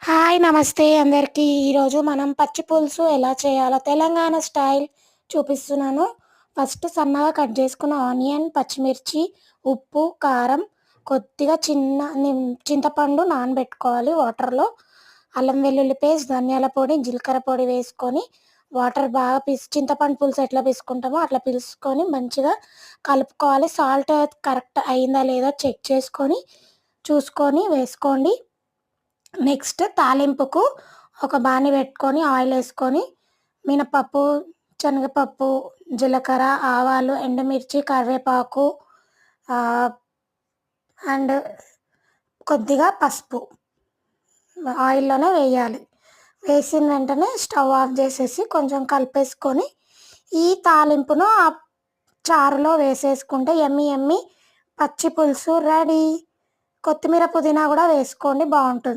Hi! నమస్తే అందరికీ. ఈరోజు మనం పచ్చి పులుసు ఎలా చేయాలో తెలంగాణ స్టైల్ చూపిస్తున్నాను. ఫస్ట్ సన్నగా కట్ చేసుకున్న ఆనియన్, పచ్చిమిర్చి, ఉప్పు, కారం, కొద్దిగా చింతపండు నానబెట్టుకోవాలి వాటర్‌లో. అల్లం వెల్లుల్లి పేస్ట్, ధనియాల పొడి, జీలకర్ర పొడి వేసుకొని వాటర్ బాగా చింతపండు పులుసు ఎట్లా పిసుకుంటామో అట్లా పిసుకొని మంచిగా కలుపుకోవాలి. సాల్ట్ కరెక్ట్ అయిందా లేదా చెక్ చేసుకొని, చూసుకొని వేసుకోండి. నెక్స్ట్ తాలింపుకు ఒక బాణీ పెట్టుకొని ఆయిలేసుకొని మినపప్పు, శనగపప్పు, జీలకర్ర, ఆవాలు, ఎండుమిర్చి, కరివేపాకు అండ్ కొద్దిగా పసుపు ఆయిల్లోనే వేయాలి. వేసిన వెంటనే స్టవ్ ఆఫ్ చేసేసి కొంచెం కలిపేసుకొని ఈ తాలింపును ఆ చారులో వేసేసుకుంటే యమ్మీ యమ్మీ పచ్చి పులుసు రెడీ. కొత్తిమీర, పుదీనా కూడా వేసుకోండి బాగుంటుంది.